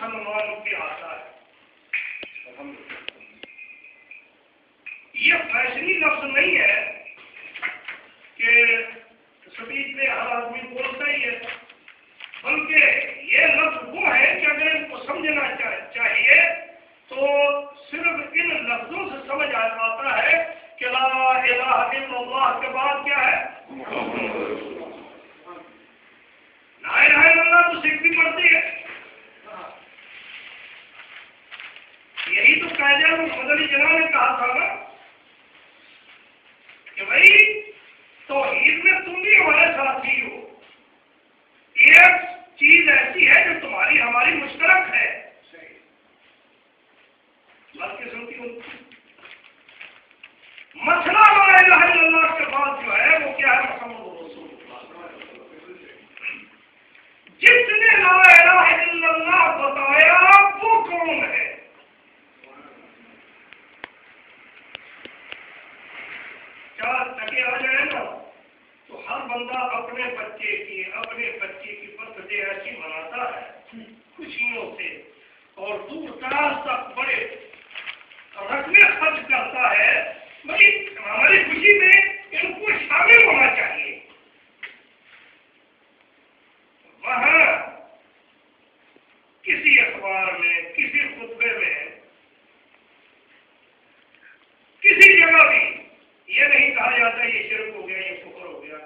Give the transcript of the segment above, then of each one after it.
مسلمان پہ آتا ہے. یہ فیشنی لفظ نہیں ہے کہ سبھی پہ ہر آدمی بولتا ہی ہے، بلکہ یہ لفظ وہ ہے کہ اگر ان کو سمجھنا چاہیے تو صرف ان لفظوں سے سمجھ آتا ہے کہ لا الہ الا اللہ کے بعد کیا ہے؟ لا الہ الا اللہ تو سکھ بھی پڑھتی ہے. یہی تو قاعدہ مدنی جناب نے کہا تھا نا کہ بھائی توحید میں تم بھی ہمارے ساتھی ہو. ایک چیز ایسی ہے جو تمہاری ہماری مشترک ہے. بات قسم کی مسئلہ لا الہ الا اللہ کے بعد جو ہے وہ کیا ہے؟ محمد رسول اللہ. جس نے لا الہ الا اللہ بتایا وہ کون ہے؟ چار ٹکے آ جائے نا تو ہر بندہ اپنے بچے کی برتھ ڈے ایسی مناتا ہے خوشیوں سے اور دور دراز تک بڑے رقمیں خرچ کرتا ہے. بھائی ہماری خوشی میں ان کو شامل ہونا چاہیے. وہاں کسی اخبار میں، کسی خطبے میں، کسی جگہ بھی یہ نہیں کہا جاتا یہ شرک ہو گیا، یہ کفر ہو گیا.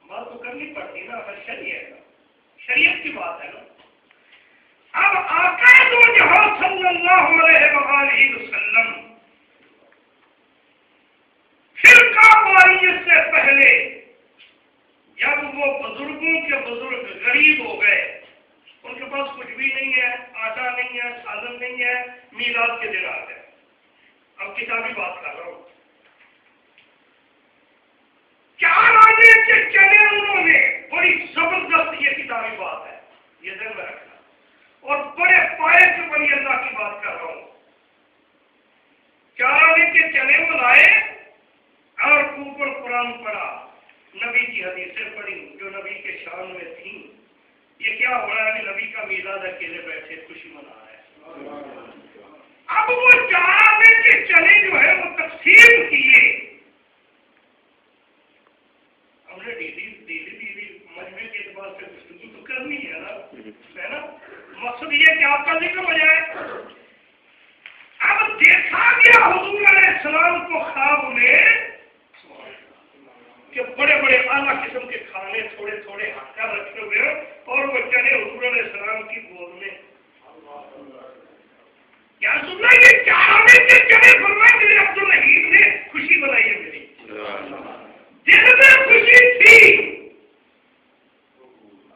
بات تو کرنی پڑتی نا، شریعت کی بات ہے نا. اب آقا دو جہاں صلی اللہ علیہ وآلہ وسلم فرقہ واریت سے پہلے جب وہ بزرگوں کے بزرگ غریب ہو گئے، ان کے پاس کچھ بھی نہیں ہے، آٹا نہیں ہے، سالن نہیں ہے، میلاد کے دن آ گئے. اب کتابی بات کر رہا ہوں. 4 آنے کے چلے انہوں نے، بڑی زبردست یہ کتابی بات ہے، یہ دل میں رکھنا. اور بڑے پائے سے بڑی اللہ کی بات کر رہا ہوں. 4 آنے کے چلے وہ لائے اور اوپر قرآن پڑھا، نبی کی حدیثیں پڑھی جو نبی کے شان میں تھیں. یہ کیا ہو رہا ہے کہ نبی کا میلاد اکیلے بیٹھے خوشی منا رہے ہیں. اب وہ 4 آنے کے چلے جو ہے وہ تقسیم کیے. ہم نے ڈیلی مجمع کے اعتبار سے گفتگو تو کرنی ہے نا. مقصد یہ کہ آپ کا ذکر ہو جائے. اب دیکھا گیا حضور علیہ السلام کو خواب میں کہ بڑے بڑے اعلیٰ قسم کے کھانے تھوڑے تھوڑے ہاتھ کر رکھے ہوئے اور وہ چلے حضور علیہ السلام کی گود میں. کیا سننا یہ 4 آنے کے چلے فرمائے میرے عبدالرحیم نے خوشی بنائی ہے میری. دل میں خوشی تھی.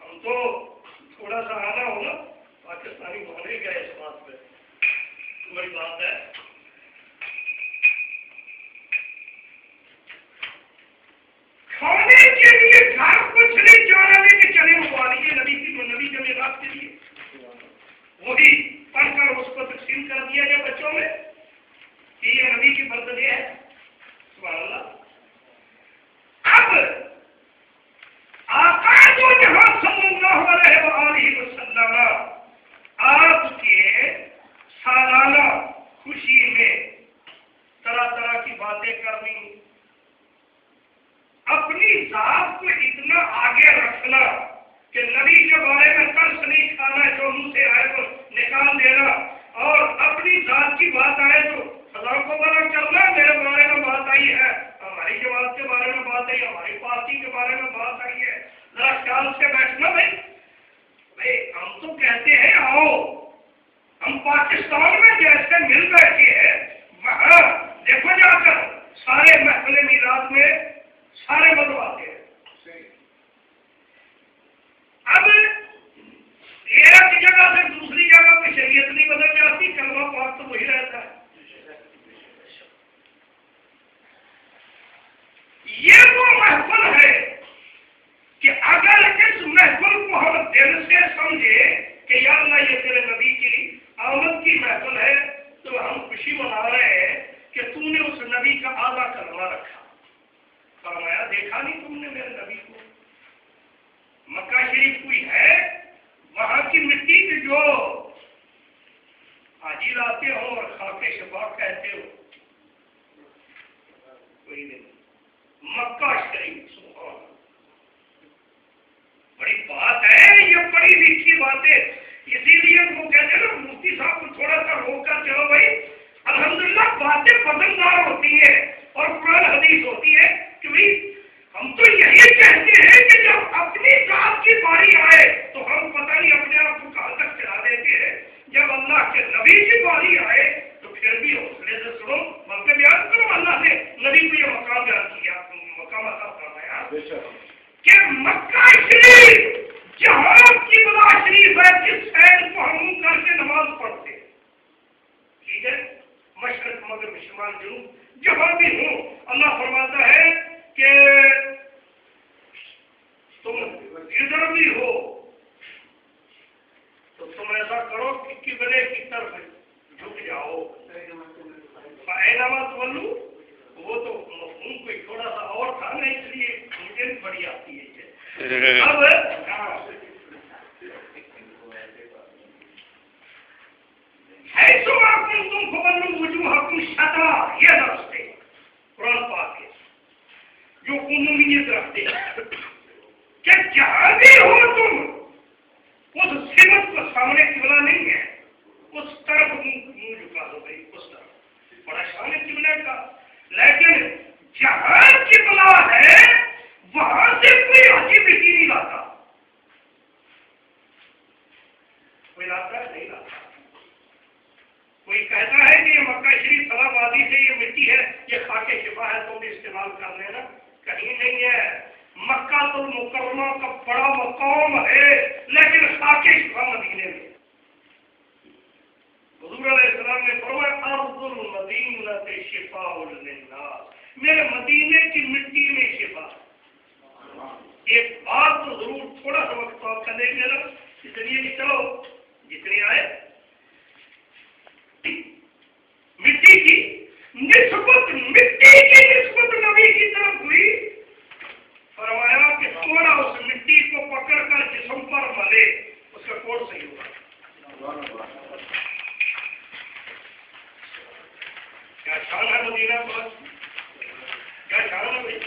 ہم تو تھوڑا سا آنا ہوگا پاکستانی ہونے گئے اس بات پہ بڑی بات ہے. کھانے کے لیے گھر کچھ نہیں 4 آنے کے چلے منگوا لیے نبی کے میراث کے لیے. وہی پڑھ کر اس کو تقسیم کر دیا گیا بچوں میں کہ یہ نبی کی برتھ ڈے ہے. سبحان اللہ. اب آقا جو جہاں صلی اللہ علیہ وآلہ وسلم آپ کے سالانہ خوشی میں طرح طرح کی باتیں کرنی، اپنی ذات کو اتنا آگے رکھنا کہ نبی کے بارے میں ترس نہیں کھانا، جو منہ سے آئے تو نکال دینا، اور اپنی ذات کی بات آئے تو خدا کو بڑا کرنا. میرے بارے میں بات آئی ہے، ہماری جماعت کے بارے میں بات آئی، ہماری پارٹی کے بارے میں بات آئی ہے، ذرا خیال سے بیٹھنا. بھائی ہم تو کہتے ہیں آؤ، ہم پاکستان میں جیسے مل بیٹھے ہیں وہاں دیکھو جا کر سارے محفل میلاد میں سارے بدلواتے ہیں. اب ایک جگہ سے دوسری جگہ پہ شریعت نہیں بدل جاتی، کلمہ پاک تو وہی رہتا ہے. یہ وہ محفل ہے کہ اگر اس محفل کو ہم دل سے سمجھے کہ یا اللہ یہ تیرے نبی کی آمد کی محفل ہے تو ہم خوشی منا رہے ہیں کہ تو نے اس نبی کا اعلیٰ کلمہ رکھا. فرمایا دیکھا نہیں تم نے میرے نبی کو؟ مکہ شریف کوئی ہے وہاں کی مٹی کی جو کھلاتے ہو اور کھا کے شفا کہتے ہو؟ کوئی نہیں. مکہ شریف سبحان اللہ. بڑی بات ہے یہ، بڑی میٹھی بات ہے. اسی لیے وہ کہتے ہیں نا مفتی صاحب کو تھوڑا سا روک کر چلو بھائی. الحمدللہ باتیں وزندار ہوتی ہے اور قرآن حدیث ہوتی ہے کہ بھائی ہم تو یہی کہتے ہیں کہ جب اپنی ذات کی باری آئے تو ہم پتہ نہیں اپنے آپ کو کہاں تک چلا دیتے ہیں. جب اللہ کے نبی کی باری آئے تو پھر بھی حوصلے سے سنو، بلکہ بیان کرو. اللہ نے نبی کو یہ مقام بیان کیا، مقام عطا فرمایا کہ مکہ شریف جہاں کی بلا شریف ہے جس شہر کو ہم کر کے نماز پڑھتے ہیں، ٹھیک ہے، مشرق مغرب شمال جنوب جہاں بھی ہوں، اللہ فرماتا ہے کہ تم ادھر بھی ہو تو تم ایسا کرو کہ قبلے کی طرف جھک جاؤ. فَأَيْنَمَا تُوَلُّوا وہ تو مفہوم کوئی تھوڑا سا اور تھا نا، اس لیے مجھے بھی بڑی آتی ہے. اب حیث ما کنتم فولوا وجوہکم شطرہ، یہ لفظ ہے قرآن پاک کے جو عمومیت رکھتے ہیں کہ جہاں بھی ہو تم اس سمت کو سامنے قبلہ نہیں ہے، اس طرف منہ جھکا دو بھائی، اس طرف بڑا شان ہے قبلہ کا. لیکن جہاں قبلہ ہے وہاں سے کوئی حاجی مٹی نہیں لاتا. کوئی لاتا ہے؟ نہیں لاتا. کوئی کہتا ہے کہ یہ مکہ شریف فلاں وادی سے یہ مٹی ہے، یہ خاک شفا ہے، تو بھی استعمال کر لینا. کہیں نہیں ہے. مکہ المکرمہ کا بڑا مقام ہے لیکن خاک شفا مدینے میں. حضور علیہ السلام نے فرمایا ارض المدینہ شفاء للناس، میرے مدینے کی مٹی میں شفا. ایک بات تو ضرور تھوڑا سا وقت آپ کا دیں گے نا، اس لیے کہ چلو جتنی آئے مٹی کی نسبت نبی کی طرف ہوئی. فرمایا کہ تھوڑا اس مٹی کو پکڑ کر جسم پر ملے، اس کا کوڑ صحیح ہوگا. کیا شان ہے مدینہ پر، کیا شان ہے بھائی.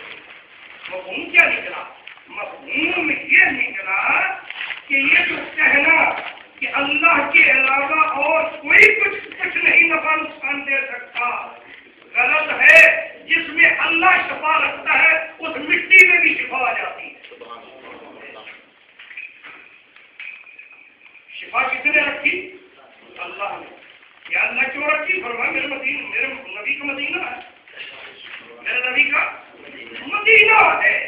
مفہوم کیا نکلا؟ مفہوم یہ نکلا کہ یہ جو کہنا کہ اللہ کے علاوہ اور کوئی کچھ نہیں نفع نقصان دے سکتا غلط ہے. جس میں اللہ شفا رکھتا ہے اس مٹی میں بھی شفا آ جاتی ہے. شفا کس نے رکھی؟ اللہ نے. یا اللہ کیوں رکھی؟ فرمایا میرے نبی کا مدینہ ہے، میرے نبی کا مدینہ ہے.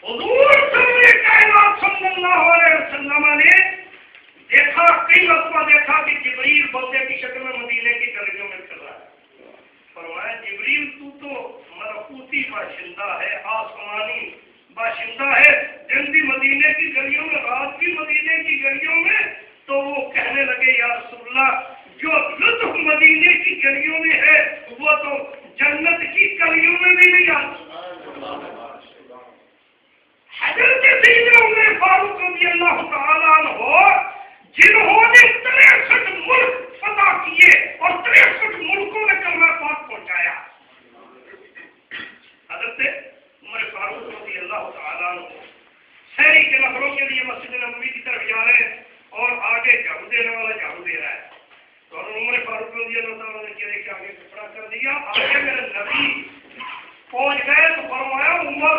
حضور کائنات صلی اللہ علیہ وسلم نے دیکھا، کئی مرتبہ دیکھا کہ جبریل بندے کی شکل میں مدینے کی گلیوں میں چل رہا ہے. فرمایا جبریل تو ملکوتی باشندہ ہے، آسمانی باشندہ ہے، دن بھی مدینے کی گلیوں میں، رات بھی مدینے کی گلیوں میں. تو وہ کہنے لگے یا رسول اللہ جو لطف مدینے کی گلیوں میں ہے وہ تو جنت کی گلیوں میں بھی نہیں آتا. حضرت سیدنا عمر فاروق رضی اللہ تعالیٰ عنہ جنہوں نے 63 ملک فتح کیے اور 63 ملکوں میں کلمہ پاک پہنچایا، حضرت عمر فاروق رضی اللہ تعالیٰ عنہ شہری کے نفروں کے لیے مسجد نبوی کی طرف جا رہے ہیں اور آگے جھاڑو دینے والا جھاڑو دے رہا ہے. تو عمر فاروق رضی اللہ تعالیٰ نے کیا کہ آگے کپڑا کر دیا. آگے میرے نبی پہنچ گئے تو فرمایا عمر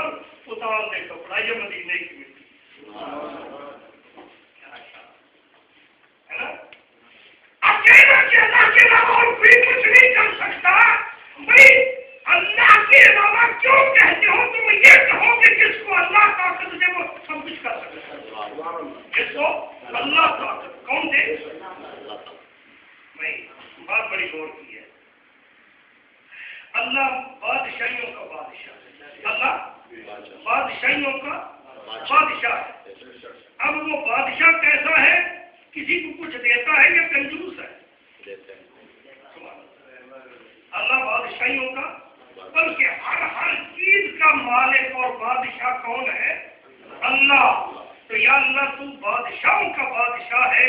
اتار دے کپڑا، یہ مدینے کی مٹی ہے نا. اکیلا کے اللہ کے علاوہ اور کوئی کچھ نہیں کر سکتا. بھائی اللہ کے علاوہ کیوں کہتے ہو؟ تم یہ کہو کہ جس کو اللہ طاقت دے وہ سب کچھ کر سکتا ہے. جس کو اللہ طاقت کون دے؟ نہیں. بات بڑی غور کی ہے. اللہ بادشاہیوں کا بادشاہ ہے، اللہ بادشاہیوں کا بادشاہ ہے. اب وہ بادشاہ کیسا ہے؟ کسی کو کچھ دیتا ہے یا کنجوس ہے؟ اللہ بادشاہیوں کا، بلکہ ہر چیز کا مالک اور بادشاہ کون ہے؟ اللہ. تو یا اللہ تو بادشاہوں کا بادشاہ ہے